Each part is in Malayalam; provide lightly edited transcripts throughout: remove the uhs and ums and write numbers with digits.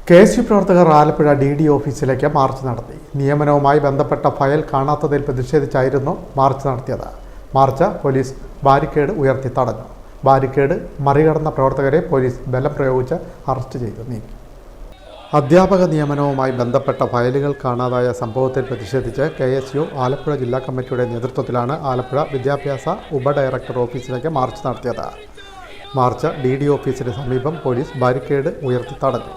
KSU പ്രവർത്തകർ ആലപ്പുഴ DD ഓഫീസിലേക്ക് മാർച്ച് നടത്തി. നിയമനവുമായി ബന്ധപ്പെട്ട ഫയൽ കാണാത്തതിൽ പ്രതിഷേധിച്ചായിരുന്നു മാർച്ച് നടത്തിയത്. മാർച്ച് പോലീസ് ബാരിക്കേഡ് ഉയർത്തി തടഞ്ഞു. ബാരിക്കേഡ് മറികടന്ന പ്രവർത്തകരെ പോലീസ് ബലം പ്രയോഗിച്ച് അറസ്റ്റ് ചെയ്തു നീക്കി. അധ്യാപക നിയമനവുമായി ബന്ധപ്പെട്ട ഫയലുകൾ കാണാതായ സംഭവത്തിൽ പ്രതിഷേധിച്ച് KSU ആലപ്പുഴ ജില്ലാ കമ്മിറ്റിയുടെ നേതൃത്വത്തിലാണ് ആലപ്പുഴ വിദ്യാഭ്യാസ ഉപഡയറക്ടർ ഓഫീസിലേക്ക് മാർച്ച് നടത്തിയത്. മാർച്ച് DD ഓഫീസിന് സമീപം പോലീസ് ബാരിക്കേഡ് ഉയർത്തി തടഞ്ഞു.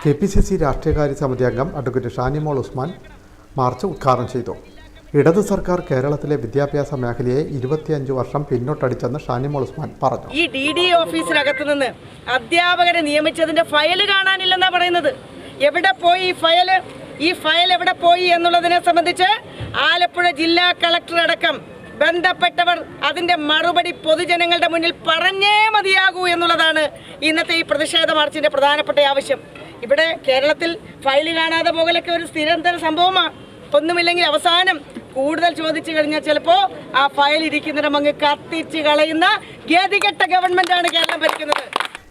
KPCC രാഷ്ട്രീയകാര്യ സമിതി അംഗം അഡ്വക്കേറ്റ് ഷാനിമോൾ ഉസ്മാൻ മാർച്ച് ഉദ്ഘാടനം ചെയ്തു. ഇടത് സർക്കാർ കേരളത്തിലെ വിദ്യാഭ്യാസ മേഖലയെ 25 വർഷം പിന്നോട്ടടിച്ചെന്ന് ഷാനിമോൾ ഉസ്മാൻ പറഞ്ഞു. ഈ DD ഓഫീസിനകത്ത് നിന്ന് അധ്യാപകരെ നിയമിച്ചതിന്റെ ഫയൽ കാണാനില്ലെന്നാണ് പറയുന്നത്. എവിടെ പോയി ഈ ഫയൽ എവിടെ പോയി എന്നുള്ളതിനെ സംബന്ധിച്ച് ആലപ്പുഴ ജില്ലാ കളക്ടർ അടക്കം ബന്ധപ്പെട്ടവർ അതിന്റെ മറുപടി പൊതുജനങ്ങളുടെ മുന്നിൽ പറഞ്ഞേ മതിയാകൂ എന്നുള്ളതാണ് ഇന്നത്തെ ഈ പ്രതിഷേധ മാർച്ചിന്റെ പ്രധാനപ്പെട്ട ആവശ്യം. ഇവിടെ കേരളത്തിൽ ഫയൽ കാണാതെ പോകലൊക്കെ ഒരു സ്ഥിരന്തര സംഭവമാണ്. ഒന്നുമില്ലെങ്കിൽ അവസാനം കൂടുതൽ ചോദിച്ചു കഴിഞ്ഞാൽ ചിലപ്പോൾ ആ ഫയൽ ഇരിക്കുന്നിടം അങ്ങ് കത്തിച്ച് കളയുന്ന ഗതികെട്ട ഗവൺമെന്റാണ് കേരളം ഭരിക്കുന്നത്.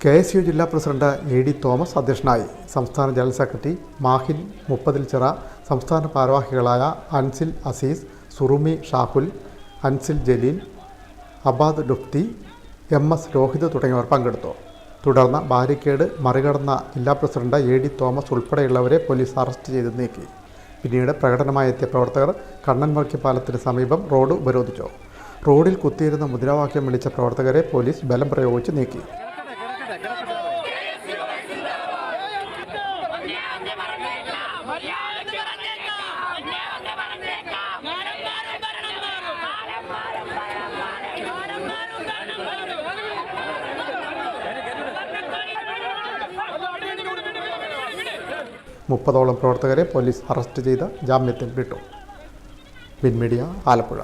KSU ജില്ലാ പ്രസിഡന്റ് AD തോമസ് അധ്യക്ഷനായി. സംസ്ഥാന ജനറൽ സെക്രട്ടറി മാഹിൻ മുപ്പതിൽച്ചിറ, സംസ്ഥാന ഭാരവാഹികളായ അൻസിൽ അസീസ്, സുറുമി ഷാഹുൽ, അൻസിൽ ജലീൽ, അബാദ് ലുഫ്തി, MS രോഹിത് തുടങ്ങിയവർ പങ്കെടുത്തു. തുടർന്ന് ബാരിക്കേഡ് മറികടന്ന ജില്ലാ പ്രസിഡന്റ് AD തോമസ് ഉൾപ്പെടെയുള്ളവരെ പോലീസ് അറസ്റ്റ് ചെയ്ത് നീക്കി. പിന്നീട് പ്രകടനമായി എത്തിയ പ്രവർത്തകർ കണ്ണൻമർക്കി പാലത്തിന് സമീപം റോഡ് ഉപരോധിച്ചു. റോഡിൽ കുത്തിയിരുന്ന മുദ്രാവാക്യം വിളിച്ച പ്രവർത്തകരെ പോലീസ് ബലം പ്രയോഗിച്ച് നീക്കി. മുപ്പതോളം പ്രവർത്തകരെ പോലീസ് അറസ്റ്റ് ചെയ്ത് ജാമ്യത്തിൽ വിട്ടു. Win media, Alappuzha.